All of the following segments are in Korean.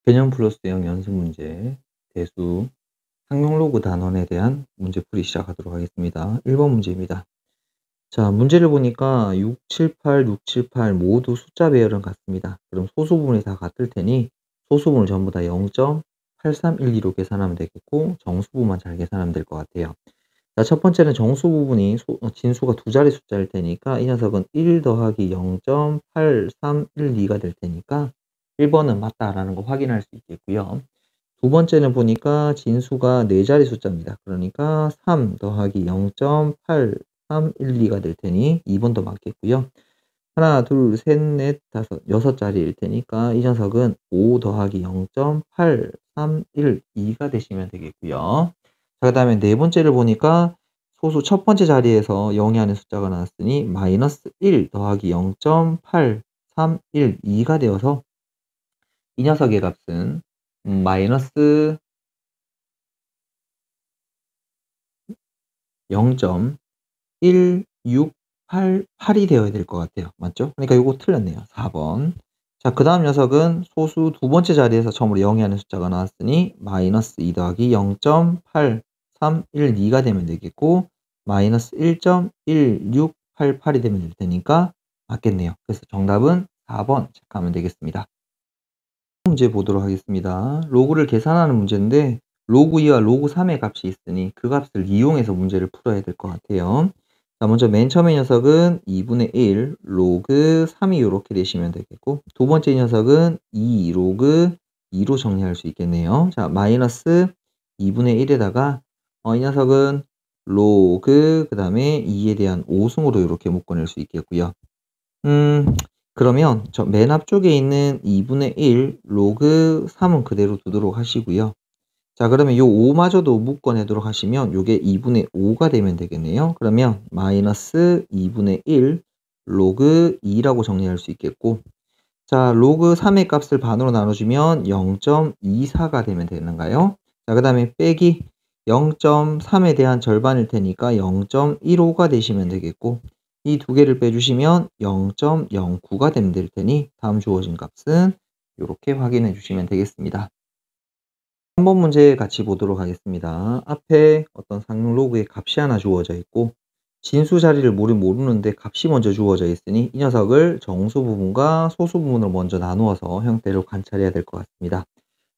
개념 플러스형 연습 문제, 대수, 상용 로그 단원에 대한 문제풀이 시작하도록 하겠습니다. 1번 문제입니다. 자, 문제를 보니까 678, 678 모두 숫자 배열은 같습니다. 그럼 소수 부분이 다 같을 테니 소수 부분을 전부 다 0.8312로 계산하면 되겠고 정수 부분만 잘 계산하면 될 것 같아요. 자, 첫 번째는 정수 부분이 진수가 두 자리 숫자일 테니까 이 녀석은 1 더하기 0.8312가 될 테니까 1번은 맞다라는 거 확인할 수 있겠고요. 두 번째는 보니까 진수가 네 자리 숫자입니다. 그러니까 3 더하기 0.8312가 될 테니 2번도 맞겠고요. 하나, 둘, 셋, 넷, 다섯, 여섯 자리일 테니까 이 녀석은 5 더하기 0.8312가 되시면 되겠고요. 자, 그다음에 네 번째를 보니까 소수 첫 번째 자리에서 0이 아닌 숫자가 나왔으니 마이너스 1 더하기 0.8312가 되어서 이 녀석의 값은 마이너스 0.1688이 되어야 될 것 같아요. 맞죠? 그러니까 요거 틀렸네요. 4번. 자, 그다음 녀석은 소수 두 번째 자리에서 처음으로 0이 아닌 숫자가 나왔으니 마이너스 2 더하기 0.8312가 되면 되겠고 마이너스 1.1688이 되면 될 테니까 맞겠네요. 그래서 정답은 4번 체크하면 되겠습니다. 문제 보도록 하겠습니다. 로그를 계산하는 문제인데 로그 2와 로그 3의 값이 있으니 그 값을 이용해서 문제를 풀어야 될 것 같아요. 자, 먼저 맨 처음의 녀석은 2분의 1 로그 3이 이렇게 되시면 되겠고 두 번째 녀석은 2 로그 2로 정리할 수 있겠네요. 자, 마이너스 2분의 1에다가 이 녀석은 로그 그 다음에 2에 대한 오승으로 이렇게 묶어낼 수 있겠고요. 그러면 저 맨 앞쪽에 있는 2분의 1 로그 3은 그대로 두도록 하시고요. 자, 그러면 요 5마저도 묶어내도록 하시면 요게 2분의 5가 되면 되겠네요. 그러면 마이너스 2분의 1 로그 2라고 정리할 수 있겠고 자, 로그 3의 값을 반으로 나눠주면 0.24가 되면 되는가요? 자, 그 다음에 빼기 0.3에 대한 절반일 테니까 0.15가 되시면 되겠고 이 두 개를 빼주시면 0.09가 되면 될 테니 다음 주어진 값은 이렇게 확인해 주시면 되겠습니다. 3번 문제 같이 보도록 하겠습니다. 앞에 어떤 상용 로그의 값이 하나 주어져 있고 진수 자리를 모르는데 값이 먼저 주어져 있으니 이 녀석을 정수 부분과 소수 부분으로 먼저 나누어서 형태를 관찰해야 될 것 같습니다.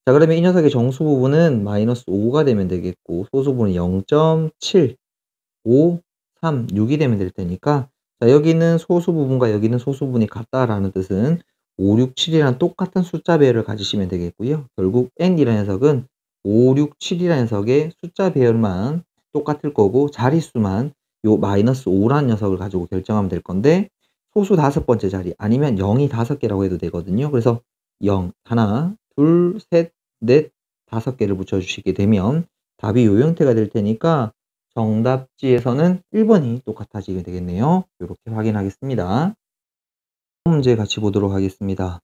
자, 그러면 이 녀석의 정수 부분은 마이너스 5가 되면 되겠고 소수 부분은 0.7, 5, 3, 6이 되면 될 테니까 자, 여기는 소수 부분과 여기는 소수 부분이 같다라는 뜻은 5, 6, 7이랑 똑같은 숫자 배열을 가지시면 되겠고요. 결국 n이라는 녀석은 5, 6, 7이라는 녀석의 숫자 배열만 똑같을 거고 자릿수만 요 마이너스 5라는 녀석을 가지고 결정하면 될 건데 소수 다섯 번째 자리 아니면 0이 다섯 개라고 해도 되거든요. 그래서 0, 하나, 둘, 셋, 넷, 다섯 개를 붙여주시게 되면 답이 요 형태가 될 테니까 정답지에서는 1번이 똑같아지게 되겠네요. 이렇게 확인하겠습니다. 문제 같이 보도록 하겠습니다.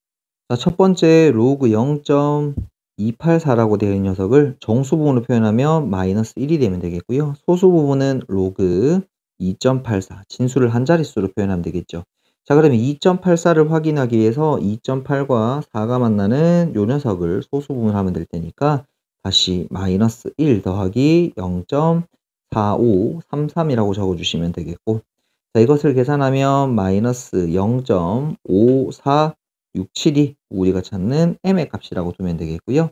자, 첫 번째 로그 0.284라고 되어 있는 녀석을 정수 부분으로 표현하면 마이너스 1이 되면 되겠고요. 소수 부분은 로그 2.84, 진수를 한 자릿수로 표현하면 되겠죠. 자, 그러면 2.84를 확인하기 위해서 2.8과 4가 만나는 요 녀석을 소수 부분을 하면 될 테니까 다시 마이너스 1 더하기 0.4533이라고 적어주시면 되겠고 자, 이것을 계산하면 마이너스 0.5467이 우리가 찾는 m의 값이라고 두면 되겠고요.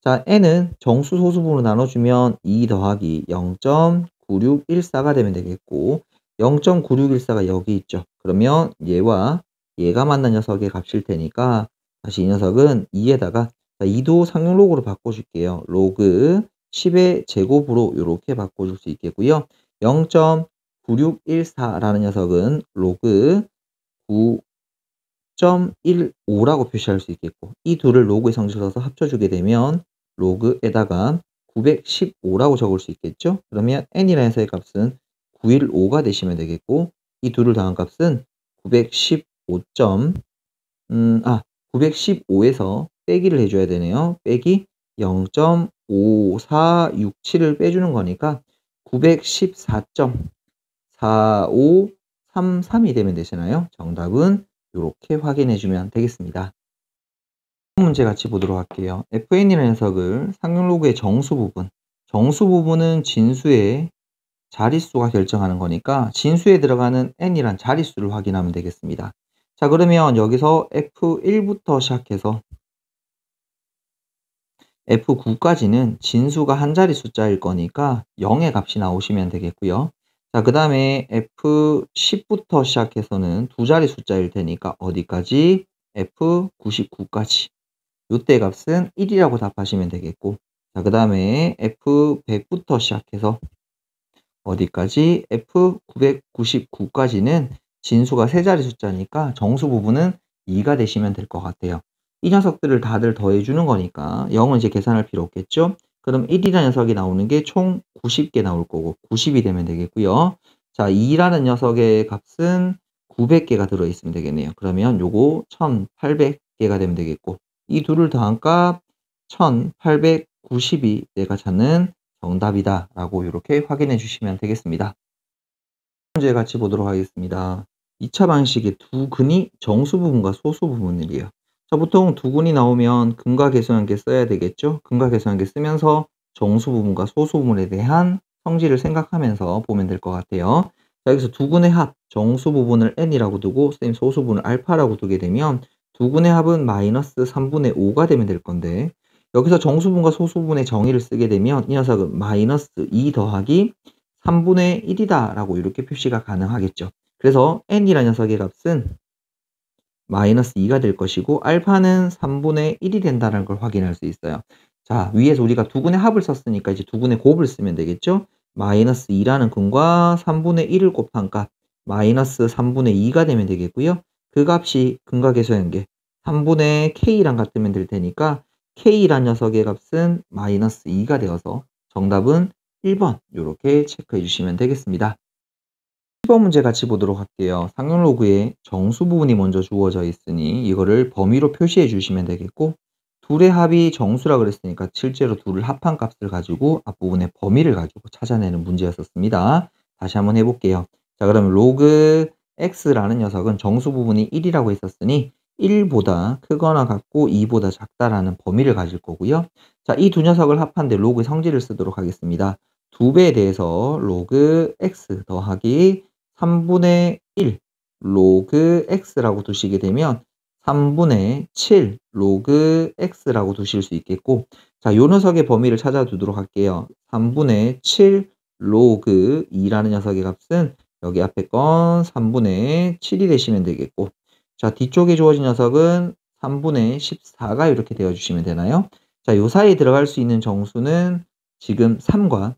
자, n은 정수 소수분으로 나눠주면 2 더하기 0.9614가 되면 되겠고 0.9614가 여기 있죠. 그러면 얘와 얘가 만난 녀석의 값일 테니까 다시 이 녀석은 2에다가 2도 상용 로그로 바꿔줄게요. 로그 10의 제곱으로 이렇게 바꿔줄 수 있겠고요. 0.9614라는 녀석은 로그 9.15라고 표시할 수 있겠고 이 둘을 로그의 성질을 써서 합쳐주게 되면 로그에다가 915라고 적을 수 있겠죠. 그러면 n이라는 녀석의 값은 915가 되시면 되겠고 이 둘을 더한 값은 915. 915에서 빼기를 해줘야 되네요. 빼기 0.5467을 빼주는 거니까 914.4533이 되면 되잖아요. 정답은 이렇게 확인해 주면 되겠습니다. 문제 같이 보도록 할게요. fn이라는 녀석을 상용 로그의 정수 부분은 진수의 자릿수가 결정하는 거니까 진수에 들어가는 n이란 자릿수를 확인하면 되겠습니다. 자, 그러면 여기서 f1부터 시작해서 f9까지는 진수가 한 자리 숫자일 거니까 0의 값이 나오시면 되겠고요. 자, 그 다음에 f10부터 시작해서는 두 자리 숫자일 테니까 어디까지? f99까지. 요때 값은 1이라고 답하시면 되겠고, 자, 그 다음에 f100부터 시작해서 어디까지? f999까지는 진수가 세 자리 숫자니까 정수 부분은 2가 되시면 될 것 같아요. 이 녀석들을 다들 더해주는 거니까 0은 이제 계산할 필요 없겠죠? 그럼 1이라는 녀석이 나오는 게 총 90개 나올 거고 90이 되면 되겠고요. 자, 2라는 녀석의 값은 900개가 들어있으면 되겠네요. 그러면 요거 1800개가 되면 되겠고, 이 둘을 더한 값 1890이 내가 찾는 정답이다 라고 이렇게 확인해 주시면 되겠습니다. 문제 같이 보도록 하겠습니다. 2차 방식의 두 근이 정수 부분과 소수 부분이에요. 자, 보통 두 근이 나오면 근과 계수관계 써야 되겠죠. 근과 계수관계 쓰면서 정수 부분과 소수 부분에 대한 성질을 생각하면서 보면 될 것 같아요. 자, 여기서 두 근의 합, 정수 부분을 n이라고 두고 선생님 소수 부분을 알파라고 두게 되면 두 근의 합은 마이너스 3분의 5가 되면 될 건데, 여기서 정수분과 소수분의 정의를 쓰게 되면 이 녀석은 마이너스 2 더하기 3분의 1이다 라고 이렇게 표시가 가능하겠죠. 그래서 n이라는 녀석의 값은 마이너스 2가 될 것이고 알파는 3분의 1이 된다는 걸 확인할 수 있어요. 자, 위에서 우리가 두근의 합을 썼으니까 이제 두근의 곱을 쓰면 되겠죠. 마이너스 2라는 근과 3분의 1을 곱한 값 마이너스 3분의 2가 되면 되겠고요. 그 값이 근과 계수관계 3분의 k랑 같으면 될 테니까 k란 녀석의 값은 마이너스 2가 되어서 정답은 1번 이렇게 체크해 주시면 되겠습니다. 10번 문제 같이 보도록 할게요. 상용 로그에 정수 부분이 먼저 주어져 있으니 이거를 범위로 표시해 주시면 되겠고, 둘의 합이 정수라 그랬으니까 실제로 둘을 합한 값을 가지고 앞부분의 범위를 가지고 찾아내는 문제였었습니다. 다시 한번 해볼게요. 자, 그러면 로그 x라는 녀석은 정수 부분이 1이라고 했었으니 1보다 크거나 같고 2보다 작다라는 범위를 가질 거고요. 자, 이 두 녀석을 합한데 로그의 성질을 쓰도록 하겠습니다. 2배에 대해서 로그 x 더하기 3분의 1 로그 x라고 두시게 되면 3분의 7 로그 x라고 두실 수 있겠고, 자, 요 녀석의 범위를 찾아두도록 할게요. 3분의 7 로그 2라는 녀석의 값은 여기 앞에 건 3분의 7이 되시면 되겠고, 자, 뒤쪽에 주어진 녀석은 3분의 14가 이렇게 되어주시면 되나요? 자, 요 사이에 들어갈 수 있는 정수는 지금 3과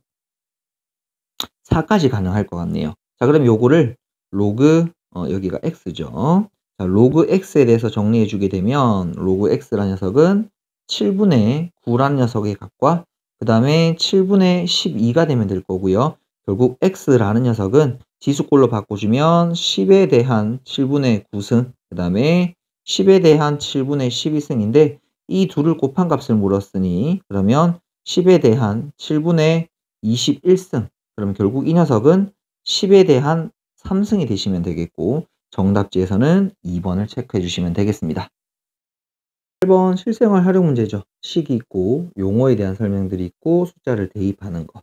4까지 가능할 것 같네요. 자, 그럼 요거를 로그, 여기가 x죠. 자, 로그 x에 대해서 정리해 주게 되면 로그 x라는 녀석은 7분의 9라는 녀석의 값과 그 다음에 7분의 12가 되면 될 거고요. 결국 x라는 녀석은 지수꼴로 바꿔주면 10에 대한 7분의 9승, 그 다음에 10에 대한 7분의 12승인데 이 둘을 곱한 값을 물었으니 그러면 10에 대한 7분의 21승, 그럼 결국 이 녀석은 10에 대한 3승이 되시면 되겠고, 정답지에서는 2번을 체크해 주시면 되겠습니다. 8번 실생활 활용 문제죠. 식이 있고 용어에 대한 설명들이 있고 숫자를 대입하는 거.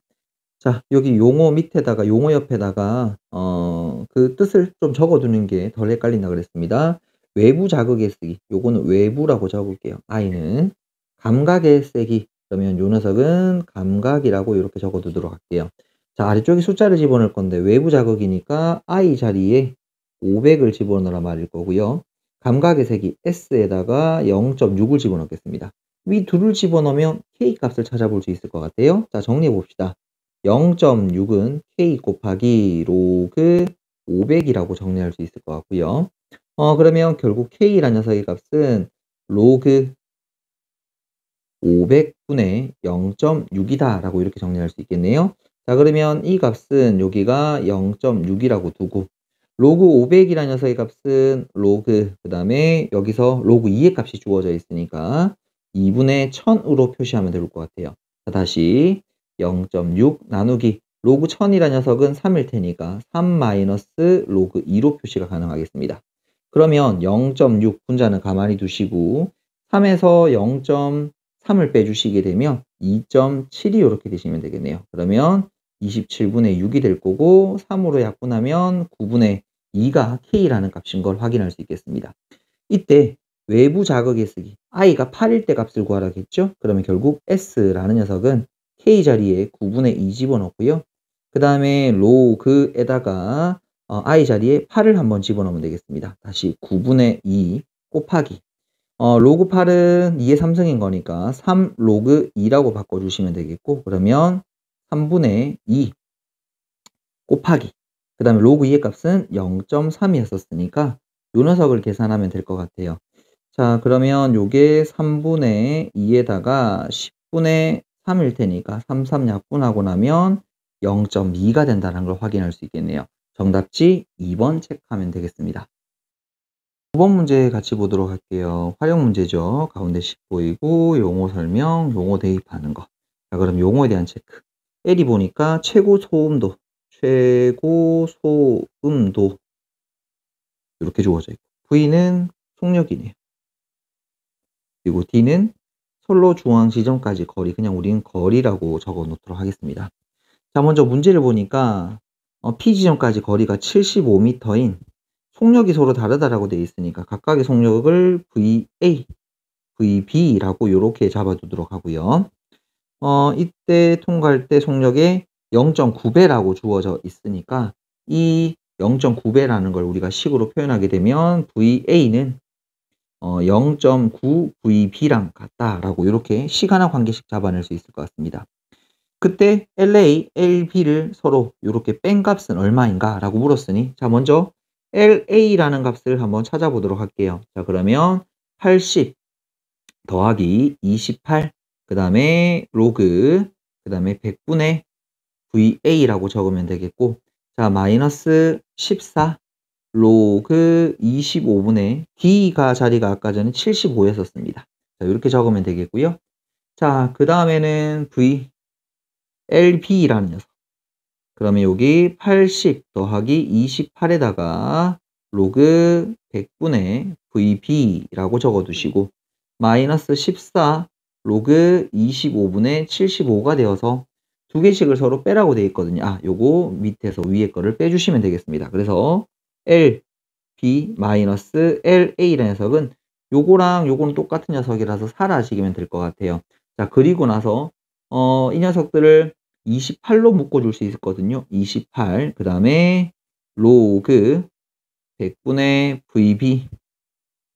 자, 여기 용어 밑에다가 용어 옆에다가 그 뜻을 좀 적어두는 게 덜 헷갈린다 그랬습니다. 외부 자극의 세기, 요거는 외부라고 적을게요. i는 감각의 세기, 그러면 요 녀석은 감각이라고 이렇게 적어두도록 할게요. 자, 아래쪽에 숫자를 집어넣을 건데 외부 자극이니까 i 자리에 500을 집어넣으라 말일 거고요. 감각의 세기 s에다가 0.6을 집어넣겠습니다. 위 둘을 집어넣으면 k 값을 찾아볼 수 있을 것 같아요. 자, 정리해 봅시다. 0.6은 k 곱하기 로그 500이라고 정리할 수 있을 것 같고요. 그러면 결국 k라는 녀석의 값은 로그 500분의 0.6이다 라고 이렇게 정리할 수 있겠네요. 자, 그러면 이 값은 여기가 0.6이라고 두고 로그 500이라는 녀석의 값은 로그, 그 다음에 여기서 로그 2의 값이 주어져 있으니까 2분의 1000으로 표시하면 될 것 같아요. 자, 다시 0.6 나누기 로그 1000이라는 녀석은 3일 테니까 3 마이너스 로그 2로 표시가 가능하겠습니다. 그러면 0.6 분자는 가만히 두시고 3에서 0.3을 빼주시게 되면 2.7이 요렇게 되시면 되겠네요. 그러면 27분의 6이 될 거고 3으로 약분하면 9분의 2가 K라는 값인 걸 확인할 수 있겠습니다. 이때 외부 자극의 쓰기 i가 8일 때 값을 구하라겠죠? 그러면 결국 S라는 녀석은 K 자리에 9분의 2 집어넣고요. 그 다음에 로그에다가 i 자리에 8을 한번 집어넣으면 되겠습니다. 다시 9분의 2 곱하기 로그 8은 2의 3승인 거니까 3 로그 2라고 바꿔주시면 되겠고 그러면 3분의 2 곱하기 그 다음에 로그 2의 값은 0.3이었으니까 요 녀석을 계산하면 될 것 같아요. 자 그러면 요게 3분의 2에다가 10분의 3일 테니까 3 약분하고 나면 0.2가 된다는 걸 확인할 수 있겠네요. 정답지 2번 체크하면 되겠습니다. 9번 문제 같이 보도록 할게요. 활용 문제죠. 가운데 10 보이고 용어 설명, 용어 대입하는 거. 자 그럼 용어에 대한 체크. L이 보니까 최고 소음도 이렇게 주어져 있고 V는 속력이네요. 그리고 D는 선로 중앙 지점까지 거리, 그냥 우리는 거리라고 적어 놓도록 하겠습니다. 자 먼저 문제를 보니까 P 지점까지 거리가 75m인 속력이 서로 다르다라고 되어 있으니까 각각의 속력을 VA, VB라고 이렇게 잡아두도록 하고요. 이때 통과할 때 속력에 0.9배라고 주어져 있으니까 이 0.9배라는 걸 우리가 식으로 표현하게 되면 VA는 0.9 VB랑 같다라고 이렇게 시간화 관계식 잡아낼 수 있을 것 같습니다. 그때 LA, LB를 서로 이렇게 뺀 값은 얼마인가 라고 물었으니 자 먼저 LA라는 값을 한번 찾아보도록 할게요. 자 그러면 80 더하기 28 그 다음에 로그 그 다음에 100분의 VA라고 적으면 되겠고 자 마이너스 14 로그 25분의 D가 자리가 아까 전에 75였었습니다. 자 이렇게 적으면 되겠고요. 자 그 다음에는 LB라는 녀석 그러면 여기 80 더하기 28에다가 로그 100분의 VB라고 적어두시고 마이너스 14 로그 25분의 75가 되어서 두 개씩을 서로 빼라고 되어 있거든요. 요거 밑에서 위에 거를 빼주시면 되겠습니다. 그래서 LB 마이너스 LA라는 녀석은 요거랑 요거는 똑같은 녀석이라서 사라지면 될 것 같아요. 자 그리고 나서 이 녀석들을 28로 묶어줄 수 있거든요. 28. 그 다음에 로그 100분의 VB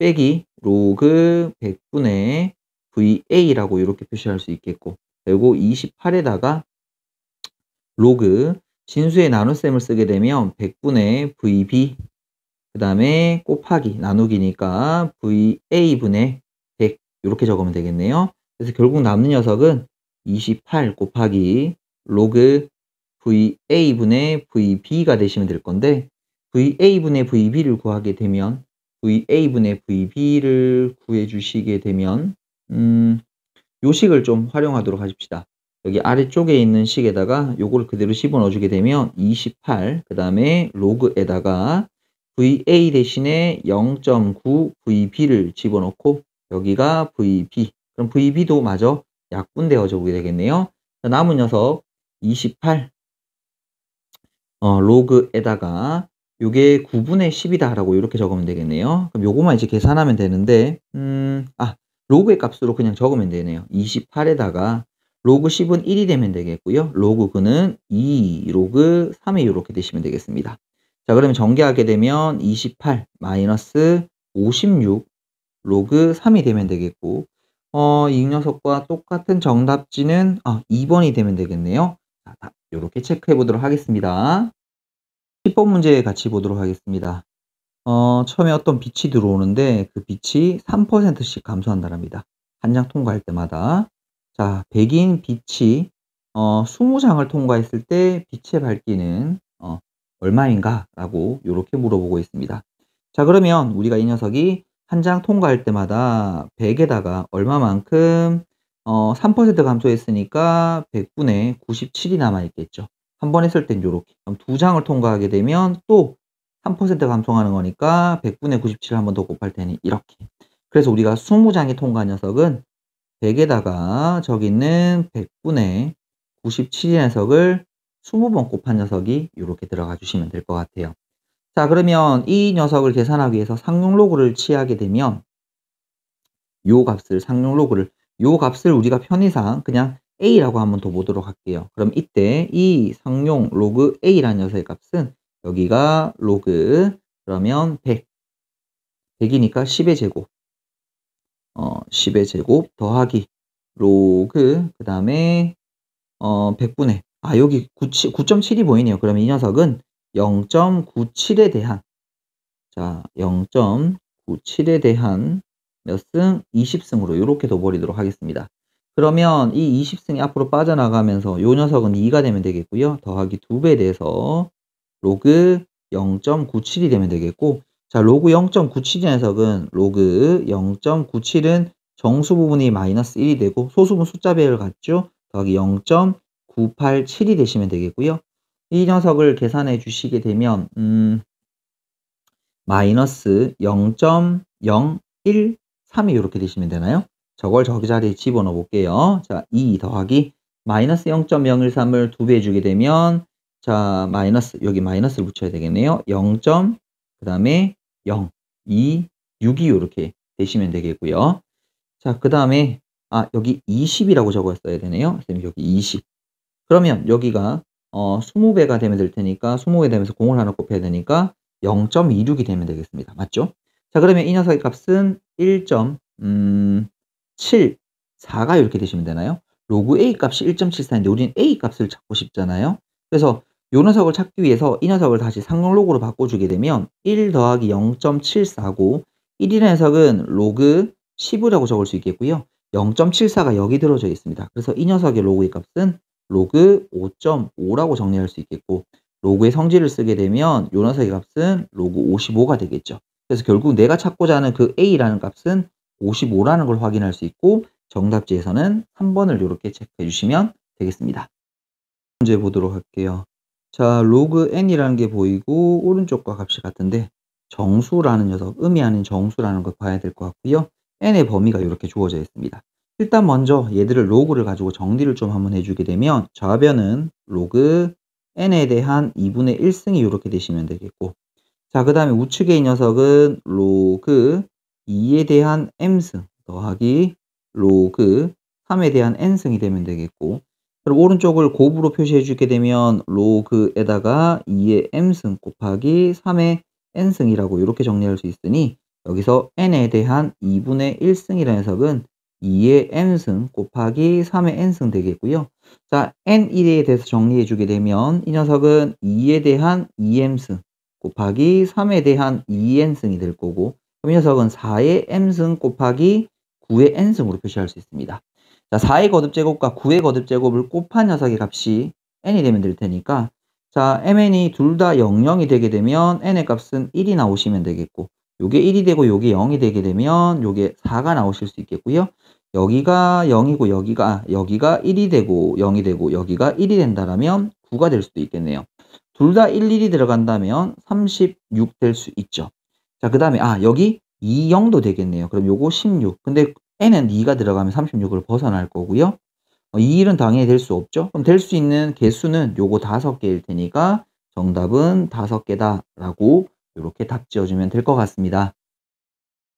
빼기 로그 100분의 VA라고 이렇게 표시할 수 있겠고 그리고 28에다가 로그 진수의 나눗셈을 쓰게 되면 100분의 VB 그 다음에 곱하기 나누기니까 VA분의 100 이렇게 적으면 되겠네요. 그래서 결국 남는 녀석은 28 곱하기 로그 VA분의 VB가 되시면 될 건데 VA분의 VB를 구하게 되면 VA분의 VB를 구해주시게 되면 요 식을 좀 활용하도록 하십시다. 여기 아래쪽에 있는 식에다가 요거를 그대로 집어넣어 주게 되면 28 그 다음에 로그에다가 VA 대신에 0.9 VB를 집어넣고 여기가 VB 그럼 VB도 마저 약분되어져 오게 되겠네요. 남은 녀석 28 로그에다가 요게 9분의 10이다 라고 이렇게 적으면 되겠네요. 그럼 요거만 이제 계산하면 되는데 로그의 값으로 그냥 적으면 되네요. 28에다가 로그 10은 1이 되면 되겠고요. 로그 9는 2, 로그 3이 이렇게 되시면 되겠습니다. 자 그러면 전개하게 되면 28 마이너스 56 로그 3이 되면 되겠고 이 녀석과 똑같은 정답지는 2번이 되면 되겠네요. 자, 이렇게 체크해 보도록 하겠습니다. 10번 문제 같이 보도록 하겠습니다. 처음에 어떤 빛이 들어오는데 그 빛이 3%씩 감소한다랍니다. 한 장 통과할 때마다. 자, 백인 빛이 20장을 통과했을 때 빛의 밝기는 얼마인가? 라고 이렇게 물어보고 있습니다. 자, 그러면 우리가 이 녀석이 한 장 통과할 때마다 100에다가 얼마만큼 3% 감소했으니까 100분의 97이 남아있겠죠. 한 번 했을 땐 요렇게. 그럼 두 장을 통과하게 되면 또 3% 감소하는 거니까 100분의 97을 한 번 더 곱할 테니 이렇게. 그래서 우리가 20장이 통과한 녀석은 100에다가 저기 있는 100분의 97의 녀석을 20번 곱한 녀석이 요렇게 들어가 주시면 될 것 같아요. 자, 그러면 이 녀석을 계산하기 위해서 상용 로그를 취하게 되면 요 값을 우리가 편의상 그냥 a라고 한번 더 보도록 할게요. 그럼 이때 이 상용 로그 a라는 녀석의 값은 여기가 로그 그러면 100이니까 10의 제곱 10의 제곱 더하기 로그 그다음에 100분의 여기 9.7이 보이네요. 그러면 이 녀석은 0.97에 대한 0.97에 대한 몇 승? 20승으로 요렇게 둬버리도록 하겠습니다. 그러면 이 20승이 앞으로 빠져나가면서 요 녀석은 2가 되면 되겠고요. 더하기 2배 돼서 로그 0.97이 되면 되겠고, 자, 로그 0.97의 녀석은 로그 0.97은 정수 부분이 마이너스 1이 되고 소수분 숫자 배열 같죠? 더하기 0.987이 되시면 되겠고요. 이 녀석을 계산해 주시게 되면 마이너스 0.013이 이렇게 되시면 되나요? 저걸 저기 자리에 집어넣어 볼게요. 자, 2 더하기 마이너스 0.013을 2배 해주게 되면 자, 마이너스 여기 마이너스를 붙여야 되겠네요. 0. 그 다음에 0, 2, 6이 이렇게 되시면 되겠고요. 자, 그 다음에 여기 20이라고 적었어야 되네요. 선생님 여기 20. 그러면 여기가 20배가 되면 될 테니까 20배 되면서 공을 하나 곱해야 되니까 0.26이 되면 되겠습니다. 맞죠? 자, 그러면 이 녀석의 값은 1.74가 이렇게 되시면 되나요? 로그 A 값이 1.74인데 우리는 A 값을 찾고 싶잖아요. 그래서 요 녀석을 찾기 위해서 이 녀석을 다시 상용 로그로 바꿔주게 되면 1 더하기 0.74고 1이라는 녀석은 로그 10이라고 적을 수 있겠고요. 0.74가 여기 들어져 있습니다. 그래서 이 녀석의 로그의 값은 로그 5.5라고 정리할 수 있겠고 로그의 성질을 쓰게 되면 요 녀석의 값은 로그 55가 되겠죠. 그래서 결국 내가 찾고자 하는 그 A라는 값은 55라는 걸 확인할 수 있고 정답지에서는 3번을 이렇게 체크해 주시면 되겠습니다. 문제 보도록 할게요. 자, 로그 n이라는 게 보이고 오른쪽과 값이 같은데 정수라는 녀석, 음이 아닌 정수라는 걸 봐야 될 것 같고요. n의 범위가 이렇게 주어져 있습니다. 일단 먼저 얘들을 로그를 가지고 정리를 좀 한번 해주게 되면 좌변은 로그 n에 대한 2분의 1승이 이렇게 되시면 되겠고, 자, 그 다음에 우측에 이 녀석은 로그 2에 대한 m승 더하기 로그 3에 대한 n승이 되면 되겠고, 그럼 오른쪽을 곱으로 표시해 주게 되면 로그에다가 2의 m승 곱하기 3의 n승이라고 이렇게 정리할 수 있으니 여기서 n에 대한 2분의 1승이라는 녀석은 2의 m승 곱하기 3의 n승 되겠고요. 자, n1에 대해서 정리해 주게 되면 이 녀석은 2에 대한 2m승 곱하기 3에 대한 2n승이 될 거고, 그럼 이 녀석은 4의 m승 곱하기 9의 n승으로 표시할 수 있습니다. 자, 4의 거듭제곱과 9의 거듭제곱을 곱한 녀석의 값이 n이 되면 될 테니까, 자, mn이 둘 다 00이 되게 되면 n의 값은 1이 나오시면 되겠고, 요게 1이 되고 요게 0이 되게 되면 요게 4가 나오실 수 있겠고요. 여기가 0이고 여기가 1이 되고 0이 되고 여기가 1이 된다라면 9가 될 수도 있겠네요. 둘 다 1, 1이 들어간다면 36 될 수 있죠. 자, 그 다음에 여기 2, 0도 되겠네요. 그럼 요거 16. 근데 n은 2가 들어가면 36을 벗어날 거고요. 2, 1은 당연히 될 수 없죠. 그럼 될 수 있는 개수는 요거 5개일 테니까 정답은 5개다 라고 이렇게 답 지어주면 될 것 같습니다.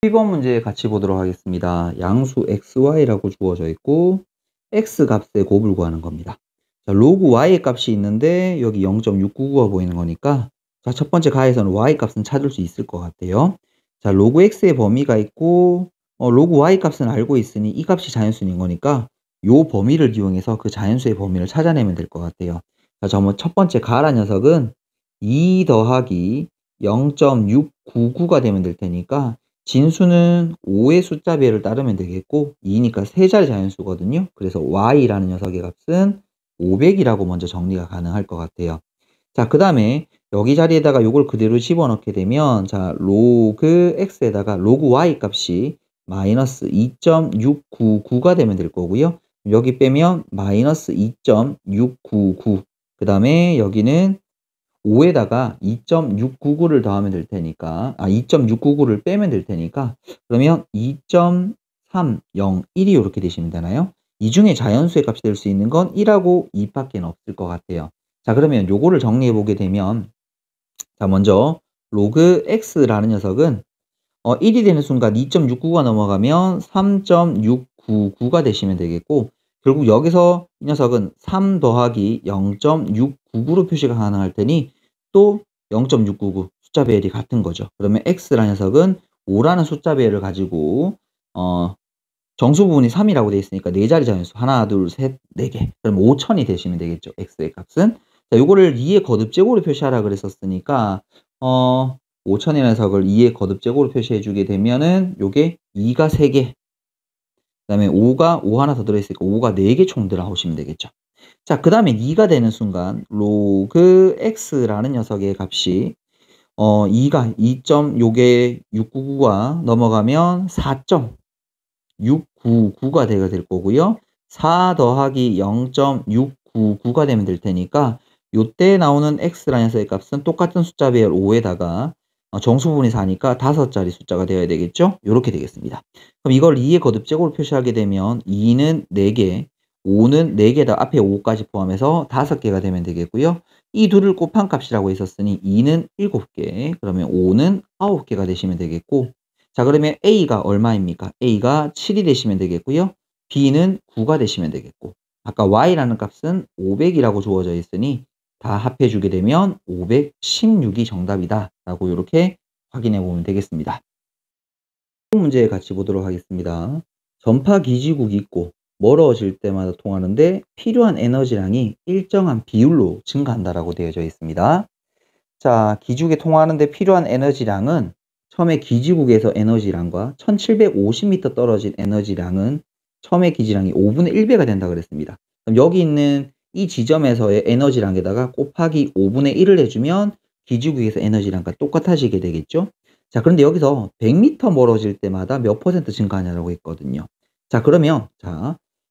1번 문제 같이 보도록 하겠습니다. 양수 xy라고 주어져 있고 x 값의 곱을 구하는 겁니다. 자, 로그 y의 값이 있는데 여기 0.699가 보이는 거니까 자, 첫 번째 가에서는 y 값은 찾을 수 있을 것 같아요. 자, 로그 x의 범위가 있고 로그 y 값은 알고 있으니 이 값이 자연수인 거니까 요 범위를 이용해서 그 자연수의 범위를 찾아내면 될 것 같아요. 자, 첫 번째 가라 녀석은 2 더하기 0.699가 되면 될 테니까 진수는 5의 숫자 배열을 따르면 되겠고 2니까 세 자리 자연수거든요. 그래서 y라는 녀석의 값은 500이라고 먼저 정리가 가능할 것 같아요. 자, 그 다음에 여기 자리에다가 요걸 그대로 집어넣게 되면 자, 로그 x에다가 로그 y 값이 마이너스 2.699가 되면 될 거고요. 여기 빼면 마이너스 2.699. 그 다음에 여기는 5에다가 2.699를 더하면 될 테니까 2.699를 빼면 될 테니까 그러면 2.301이 요렇게 되시면 되나요? 이 중에 자연수의 값이 될 수 있는 건 1하고 2 밖에는 없을 것 같아요. 자 그러면 요거를 정리해 보게 되면 자 먼저 로그 x라는 녀석은 1이 되는 순간 2.699가 넘어가면 3.699가 되시면 되겠고 결국 여기서 이 녀석은 3 더하기 0.699로 표시가 가능할 테니 또 0.699 숫자 배열이 같은 거죠. 그러면 x라는 녀석은 5라는 숫자 배열을 가지고 정수 부분이 3이라고 되어 있으니까 4자리 자연수 하나, 둘, 셋, 4개. 그럼 5000이 되시면 되겠죠. x의 값은. 자, 요거를 2의 거듭제곱으로 표시하라 그랬었으니까 5000이라는 녀석을 2의 거듭제곱으로 표시해 주게 되면은 요게 2가 3개. 그다음에 5가 5 하나 더 들어 있으니까 5가 4개 총 들어오시면 되겠죠. 자, 그다음에 2가 되는 순간 로그 x라는 녀석의 값이 2가 2. 요게 699가 넘어가면 4.699가 될 거고요. 4 더하기 0.699가 되면 될 테니까 요때 나오는 x라는 녀석의 값은 똑같은 숫자 배열 5에다가 정수 부분이 4니까 5자리 숫자가 되어야 되겠죠? 요렇게 되겠습니다. 그럼 이걸 2의 거듭제곱으로 표시하게 되면 2는 4개, 5는 4개다 앞에 5까지 포함해서 5개가 되면 되겠고요. 이 둘을 곱한 값이라고 했었으니 2는 7개, 그러면 5는 9개가 되시면 되겠고 자 그러면 A가 얼마입니까? A가 7이 되시면 되겠고요. B는 9가 되시면 되겠고 아까 Y라는 값은 500이라고 주어져 있으니 다 합해 주게 되면 516이 정답이다 라고 이렇게 확인해 보면 되겠습니다. 문제 같이 보도록 하겠습니다. 전파 기지국이 있고 멀어질 때마다 통하는데 필요한 에너지량이 일정한 비율로 증가한다라고 되어져 있습니다. 자, 기지국에 통하는데 필요한 에너지량은 처음에 기지국에서 에너지량과 1750m 떨어진 에너지량은 처음에 기지량이 5분의 1배가 된다 그랬습니다. 그럼 여기 있는 이 지점에서의 에너지량에다가 곱하기 5분의 1을 해주면 기지국에서 에너지량과 똑같아지게 되겠죠. 자, 그런데 여기서 100m 멀어질 때마다 몇 퍼센트 증가하냐라고 했거든요. 자, 그러면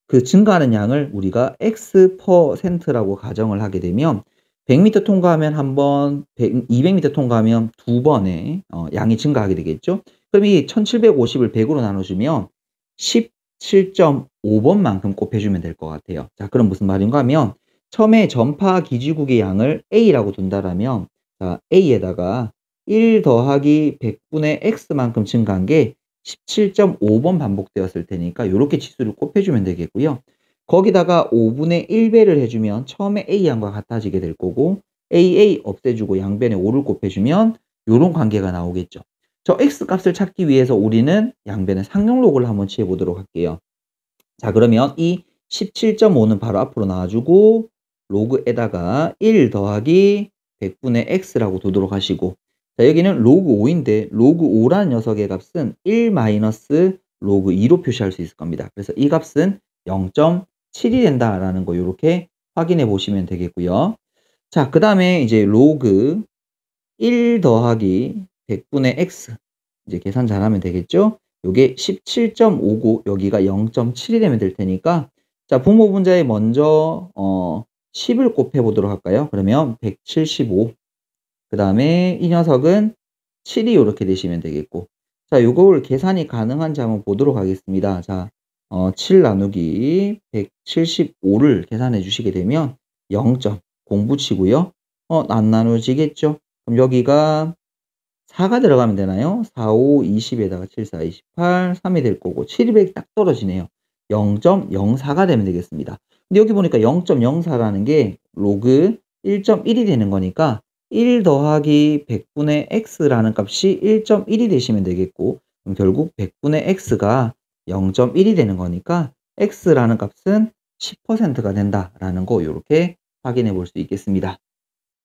그 증가하는 양을 우리가 x%라고 가정을 하게 되면 100m 통과하면 한 번, 200m 통과하면 2번의 양이 증가하게 되겠죠. 그럼 이 1750을 100으로 나눠주면 17.5번만큼 곱해주면 될 것 같아요. 자, 그럼 무슨 말인가 하면 처음에 전파 기지국의 양을 A라고 둔다라면 자, A에다가 1 더하기 100분의 X만큼 증가한 게 17.5번 반복되었을 테니까 이렇게 지수를 곱해주면 되겠고요. 거기다가 5분의 1배를 해주면 처음에 A양과 같아지게 될 거고 AA 없애주고 양변에 5를 곱해주면 이런 관계가 나오겠죠. 저 X값을 찾기 위해서 우리는 양변에 상용로그를 한번 취해보도록 할게요. 자 그러면 이 17.5는 바로 앞으로 나와주고 로그에다가 1 더하기 100분의 X라고 두도록 하시고 자 여기는 로그 5인데 로그 5라는 녀석의 값은 1 마이너스 로그 2로 표시할 수 있을 겁니다. 그래서 이 값은 0.7이 된다라는 거 이렇게 확인해 보시면 되겠고요. 자, 그 다음에 이제 로그 1 더하기 100분의 x 이제 계산 잘하면 되겠죠? 요게 17.5고 여기가 0.7이 되면 될 테니까 자, 분모 분자에 먼저 10을 곱해 보도록 할까요? 그러면 175. 그 다음에 이 녀석은 7이 이렇게 되시면 되겠고 자, 요걸 계산이 가능한지 한번 보도록 하겠습니다. 자, 7 나누기 175를 계산해 주시게 되면 0.0 붙이고요. 안 나눠지겠죠? 그럼 여기가 4가 들어가면 되나요? 4, 5, 20에다가 7, 4, 28, 3이 될 거고 7이 딱 떨어지네요. 0.04가 되면 되겠습니다. 근데 여기 보니까 0.04라는 게 로그 1.1이 되는 거니까 1 더하기 100분의 x라는 값이 1.1이 되시면 되겠고 그럼 결국 100분의 x가 0.1이 되는 거니까 x라는 값은 10%가 된다라는 거 이렇게 확인해 볼 수 있겠습니다.